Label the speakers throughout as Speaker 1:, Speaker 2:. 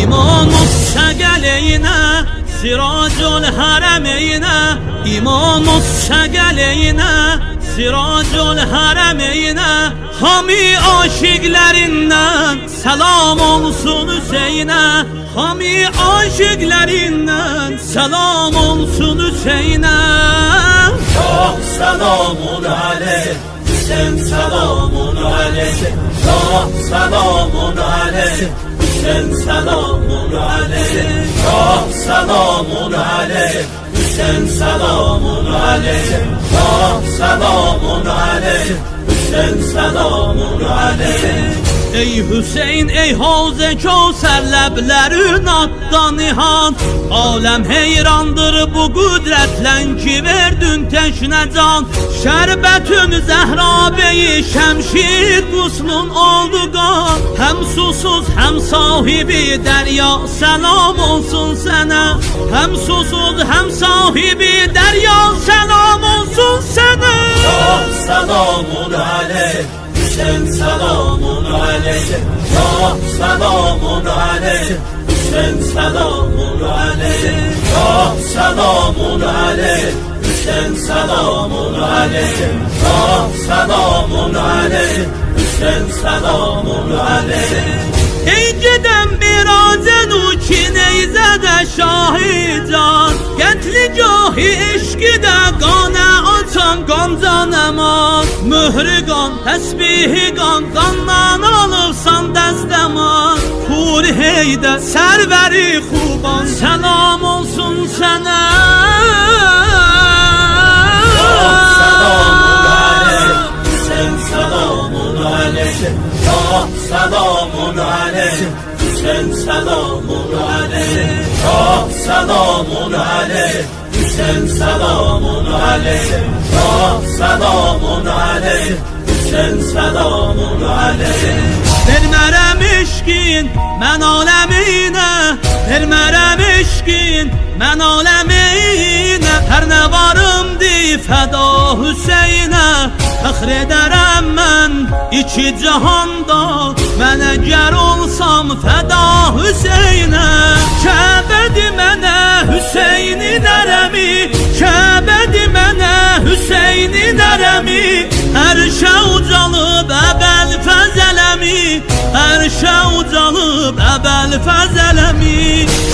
Speaker 1: İmam-ı Şəqəleyinə, Siracul Hərəmeyinə, İmam-ı Şəqəleyinə, Siracul Hərəmeyinə, hami aşiqlərindən selam olsun Hüseynə, hami aşiqlərindən selam olsun Hüseynə.
Speaker 2: Şah selamun aleyh, Hüseyin selamun aleyh. Şah selamun aleyh, Hüseyin selamun aleyh. Şah selamun aleyh, Hüseyin selamun aleyh. Şah selamun aleyh, Hüseyin selamun aleyh.
Speaker 1: Ey Hüseyin, ey Havz-ı Kevser, ləblərin atda nihan. Aləm heyrandır bu qüdrətlə ki verdin təşnə can. Şərbətün Zəhrabeyi şəmşir quslun oldu qan. Həm susuz həm sahibi dərya səlam olsun sənə. Həm susuz həm sahibi dərya səlam olsun sənə.
Speaker 2: Şah selamun aleyh, Hüseyin selamun aleyh. Şah selamun aleyh, Hüseyin selamun aleyh. Şah selamun aleyh, Hüseyin selamun aleyh. Şah selamun aleyh, Hüseyin selamun aleyh.
Speaker 1: Ey gedəm biracən o ki neyzədə şahican. Qətligahi eşqidə qanə açan qancan əman. Mührü qan, təsbihi qan, qandan alıbsan dəstəman. Huri heydə sərvəri xuban səlam olsun sənə.
Speaker 2: Selamun aleyh, Şah selamun aleyh, Hüseyin selamun aleyh. Şah selamun aleyh, Hüseyin selamun aleyh. Şah selamun aleyh, Hüseyin selamun aleyh.
Speaker 1: Vermərəm eşqin mən aləminə, vermərəm eşqin mən aləminə. Hər nə varımdır fəda Hüseynə, fəxr edərəm mən iki cahanda. Mən əgər olsam fəda Hüseynə, Kəbədir mənə Hüseynin ərəmi, Kəbədir mənə Hüseynin ərəmi. Ərşə ucalıb əbəl fəzələmi, ərşə ucalıb əbəl fəzələmi.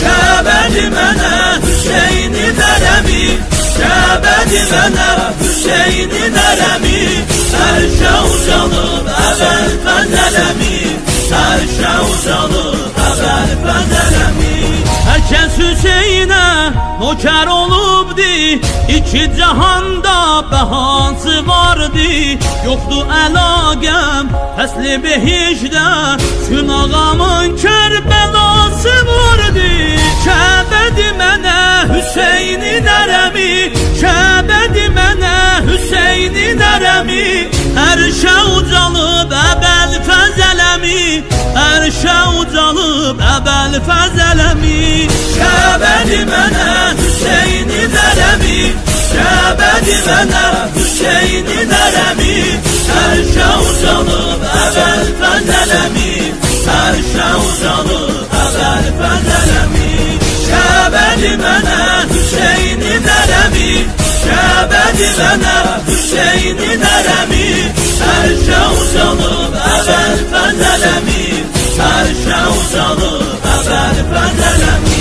Speaker 2: Kəbədir mənə Hüseynin ərəmi, Kəbədir mənə Hüseynin ərəmi. Ərşə ucalıb əbəl fəzələmi, ərşə ucalıb əbəl fəzələmi.
Speaker 1: Hər kəs Hüseynə nökər olubdi, iki cahanda bəhası vardı. Yoxdur əlaqəm fəsli behişdə, Gün ağamın Kərbəlası vardı. Kəbədir mənə Hüseynin ərəmi, Kəbədir mənə Hüseynin ərəmi. Ərşə ucalıb əbəl fəzələmi, ərşə ucalıb əbəl fəzələmi.
Speaker 2: Kəbədir mənə Hüseynin ərəmi, Kəbədir mənə Hüseynin ərəmi. Ərşə ucalıb əbəl fəzələmi, ərşə ucalıb əbəl fəzələmi. Kəbədir mənə Hüseynin ərəmi, Kəbədir mənə Hüseynin ərəmi. Ərşə ucalıb əbəl fəzələmi, ərşə ucalıb əbəl fəzələmi.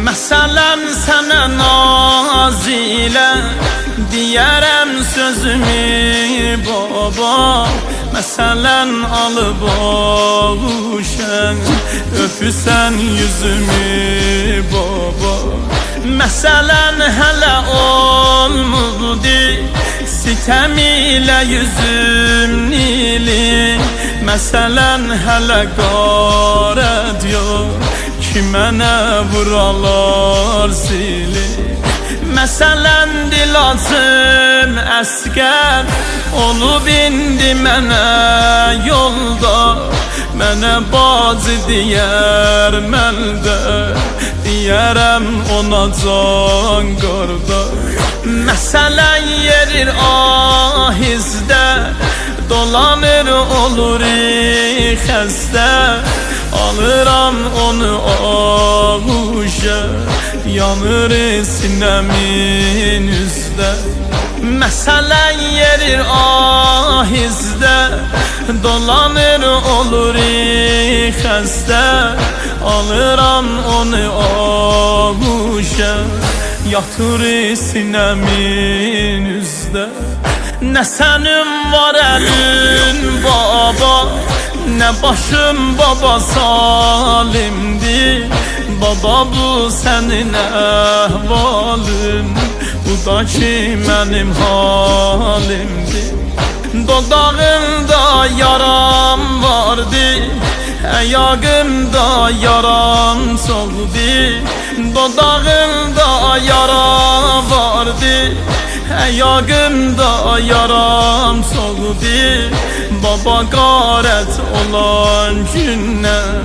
Speaker 3: Məsələn sənə naz ilə deyərəm sözümü baba. Məsələn alıb ağuşən öpüsən yüzümü baba. Məsələn hələ olmubdi sitəm ilə yüzüm nili. Məsələn hələ qarət yox ki mənə vuralar sili. Məsələn dil açın əskər olub indi mənə yolda. Mənə bacı deyər məndə, deyərəm ona can qardaş. Məsələn yerir ahizdə dolanır olur xəstə, alıram onu ağuşa, yanır sinəmin üstə. Məsələn yerir ahizdə, dolanır olur xəstə, alıram onu ağuşa, yatır sinəmin üstə. Nə sənin var əlin baba, nə başım baba salimdir. Baba bu sənin əhvalın, bu da ki mənim halimdir. Dodağımda yaram vardı, ayağımda yaram çoxdu. Dodağımda yara vardı, ayağımda yaram çoxdu. Baba qarət olan gündən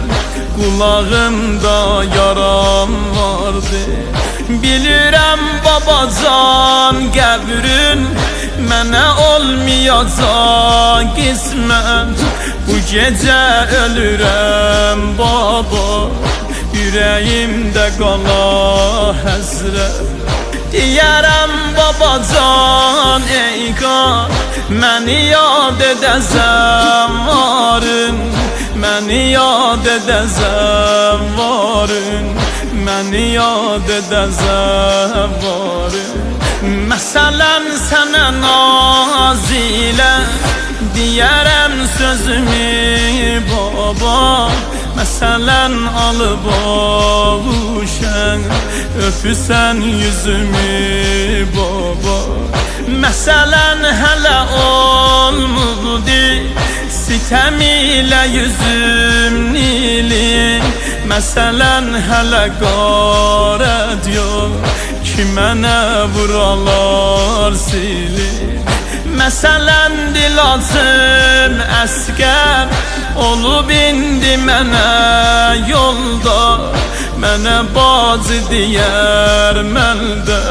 Speaker 3: qulağımda yaram vardı. Bilirəm babacan qəbrin mənə olmayacaq qismət. Bu gecə ölürəm baba, ürəyimdə qala həsrət. Deyərəm babacan ey qan, məni yad edəzəm varın, məni yad edəzəm varın, məni yad edəzəm varın. Məsələn sənə nazilə, deyərəm sözümü baba. Məsələn alıb ağuşən, öpüsən yüzümü baba. Məsələn hələ olmurdu, sitəm ilə yüzüm nili. Məsələn hələ qarət yox, ki mənə vuralar silir. Məsələn dil açın əskər, olub indi mənə yolda. Mənə bacı deyər məndə,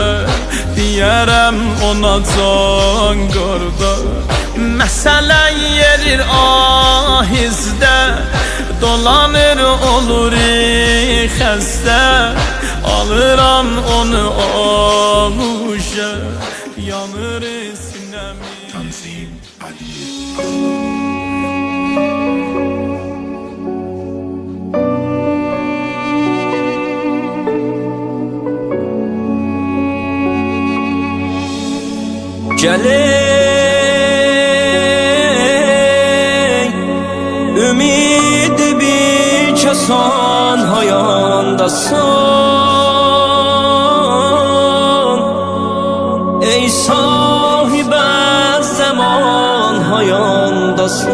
Speaker 3: deyərəm ona can qarda. Məsələn yerir ahizdə, dolanır olur xəstə, alıram onu ağuşa, yanır sinəmi.
Speaker 4: Tanzim Aliyev.
Speaker 2: Gələk ümid bir kəsan hayandasın. Ey sahibə zaman hayandasın.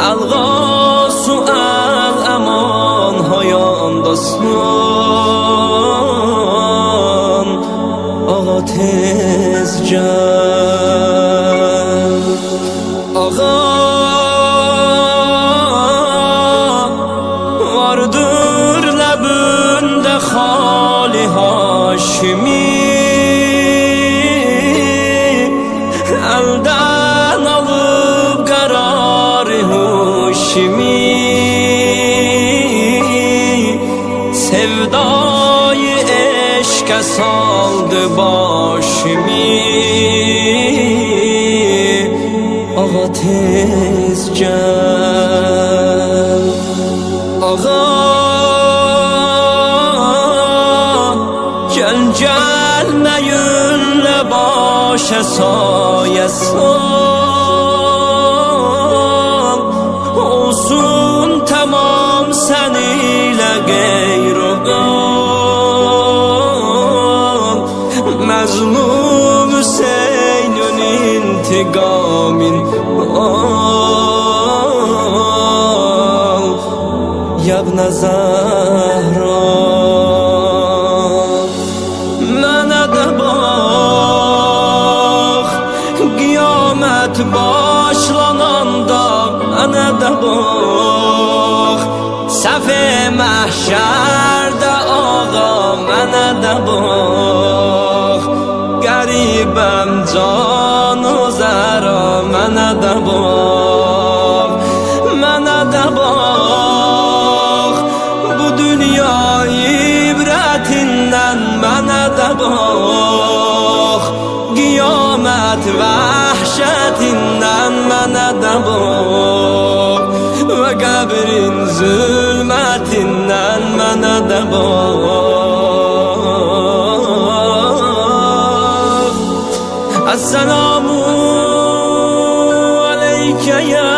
Speaker 2: Əlğasu əl-əman hayandasın. Ağa tez gəl, ağa vardır ləbündə xali Haşimi. Əldən alıb qərarı huşimi. Sevdayı eşqə saldı başımı. Ağa tez gəl, ağa gəl gəlməyinlə başa sayə sal. Olsun tamam sən ilə qeyr-o qal. Məzlum Hüseynün intiqamın al. Yabna Zahra mənə də bax, qiyamət başlananda mənə də bax. Səf-i məhşərdə ağa mənə də bax. Qəribəm can mənə də bax, mənə də bax. Bu dünya ibrətindən mənə də bax, qiyamət vəhşətindən mənə də bax, və qəbrin zülmətindən mənə də bax. Esselamu aleyke ya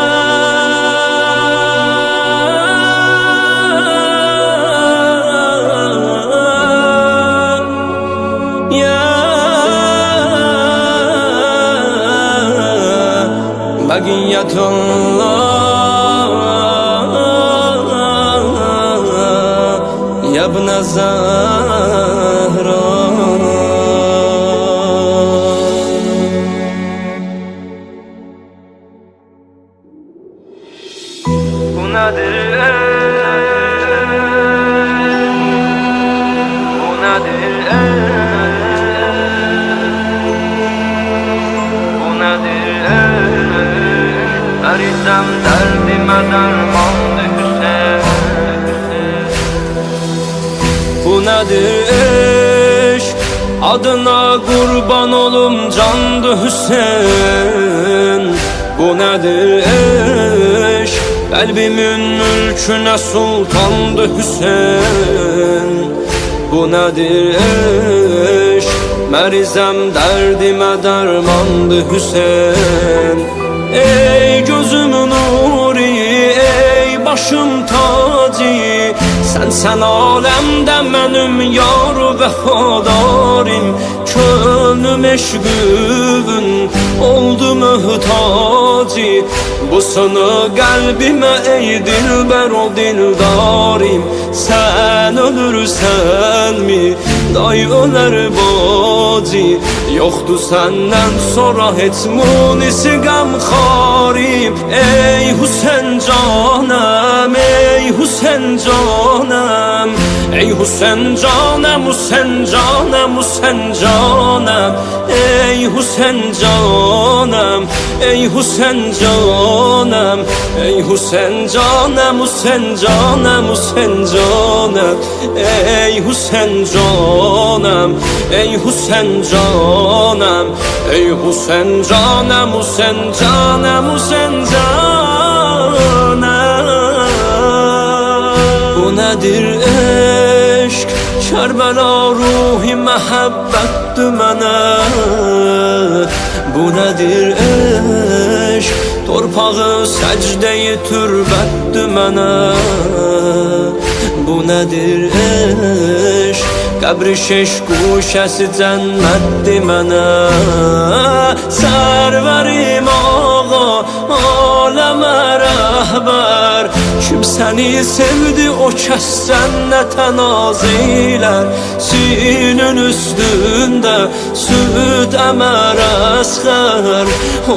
Speaker 2: Bagiyatullah ya ibn Zahra. Bu nedir? Bu nedir? Bu nedir? Erizem derdime dermanlı Hüseyin. Bu nedir eşk? Adına kurban olum candı Hüseyin. Bu nedir eşk? Kalbimin mülküne sultandı Hüseyin. Bu nedir eşk? Merizem derdime dermandı Hüseyin. Ey gözümün nuri, ey başım tacı, sen alemde benim yar vefadarim. Könlüm eşkün oldu mühtacı, bu sana kalbime ey dilber o dildarim. Sen ölürsen mi day öler bacı, yoktu senden sonra hiç munisi gamxarim. Ey Hüseyin canım, ey Hüseyin canım, ey Hüseyin canım, Hüseyin canım, Hüseyin canım. Ey Hüseyin canım, ey Hüseyin canım, ey Hüseyin canım, Hüseyin canım, Hüseyin canım. Ey Hüseyin canım, ey Hüseyin canım, ey Hüseyin canım, Hüseyin canım, Hüseyin canım. Bu nedir eşk? Kerbela ruhi mehabbettu mənə. Bu nedir eşk? Torpağı səcdəyi türbəttu mənə. Bu nedir eşk? Qəbri şeş quşəsi cənnətdi mənə. Sərvərim ağa, aləmə rəhbər, kim səni sevdi o kəs cənnətə nazilər. Sinin üstündə süd əmər əsxər,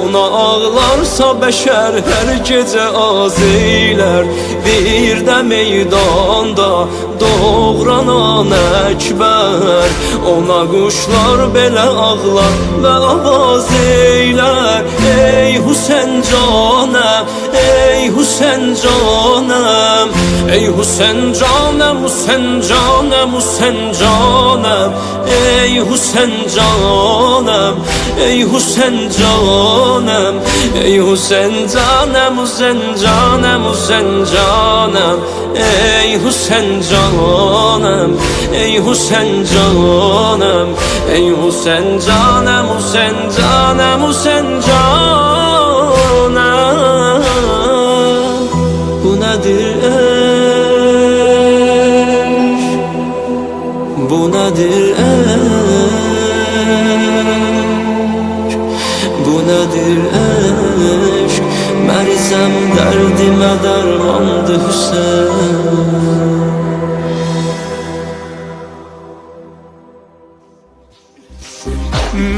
Speaker 2: ona ağlarsa bəşər hər gecə azeylər. Bir də meydanda doğranan əkbər, ona quşlar belə ağlar və avaz eylər. Ey Hüseyin canım, ey Hüseyin canım, ey Hüseyin canım, Hüseyin canım, Hüseyin canım. Ey Hüseyin canım, ey Hüseyin canım, ey Hüseyin canım, Hüseyin canım, Hüseyin canım. Ey Hüseyin canım, ey Hüseyin canım, ey Hüseyin canım, Hüseyin canım, Hüseyin canım. Bu nedir eşk? Bu nedir eşk? Bu nedir eşk? Merizem derdime dermandı Hüseyin.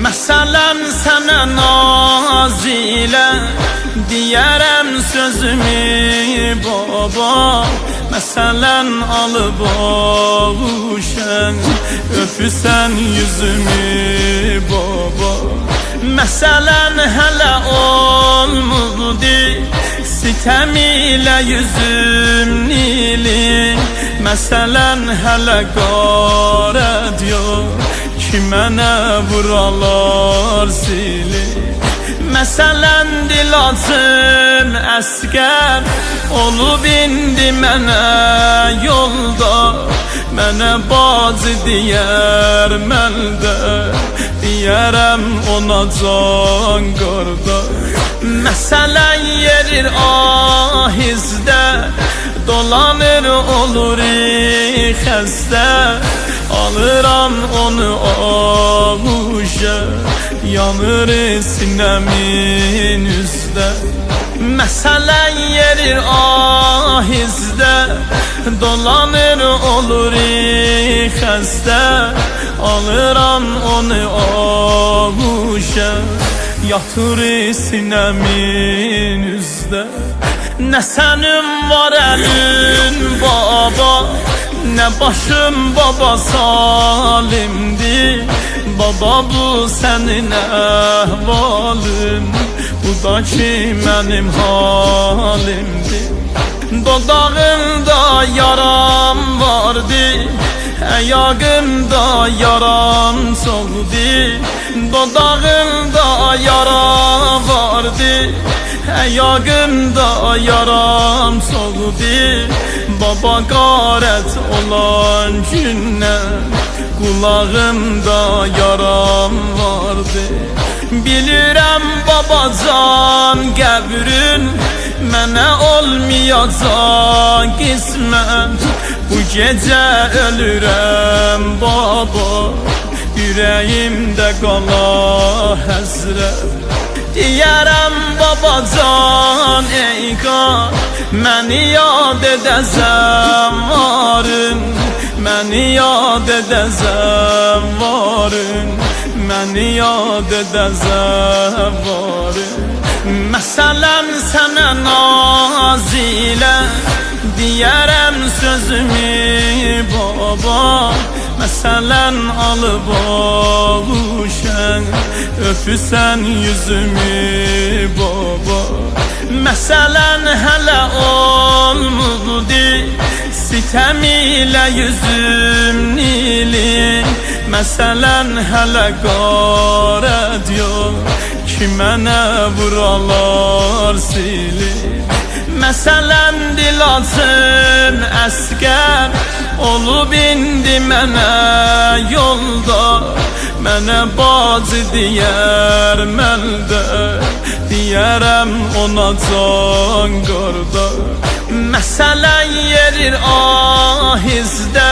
Speaker 3: Məsələn sənə nazilə deyərəm sözümü baba. Məsələn alıb ovuşən öpüsən yüzümü baba. Məsələn hələ olmadı, sitəm ilə yüzüm nili. Məsələn hələ qarət yox ki mənə vuralar sili. Məsələn dil açım əskər olub indi mənə yolda. Mənə bacı deyər mən də deyərəm ona can qardaş. Məsələn yerir ahizdə, dolanır olur xəstə. Alıram onu ağuşa, yanır sinəmin üstə. Məsələn yerir ahizdə, dolanır olur xəstə. Alıram onu ağuşa, yatır sinəmin üstə. Nə sənin var əlin baba, nə başım baba salimdir. Baba bu sənin əhvalın, bu da ki mənim halimdir. Dodağımda yaram vardı, ayağımda yaram çoxdu. Dodağımda yara vardı, ayağımda yaram çoxdu. Baba qarət olan gündən qulağımda yaram vardı. Bilirəm babacan qəbrin mənə olmayacaq qismət. Bu gecə ölürəm baba, ürəyimdə qala həsrət. Deyərəm babacan ey qar, məni yad edəzəm varın. Məni yad edəzəm varın, məni yad edəzəm varın. Məsələn sənə nazilə, deyərəm sözümü baba. Məsələn alıb ağuşən, öpüsən yüzümü baba. Məsələn hələ olmadı, sitəm ilə yüzüm nili. Məsələn hələ qarət yox ki mənə vuralar sili. Məsələn dil açım əskər olub indi mənə yolda. Mənə bacı deyər mən də deyərəm ona can qardaş. Məsələn yerir ahizdə,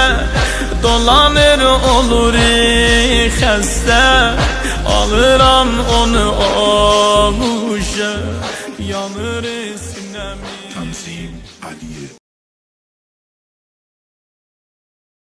Speaker 3: dolanır olur xəstə. Alıram onu ağuşa, yanır sinəmin.
Speaker 4: Tanzim Aliye.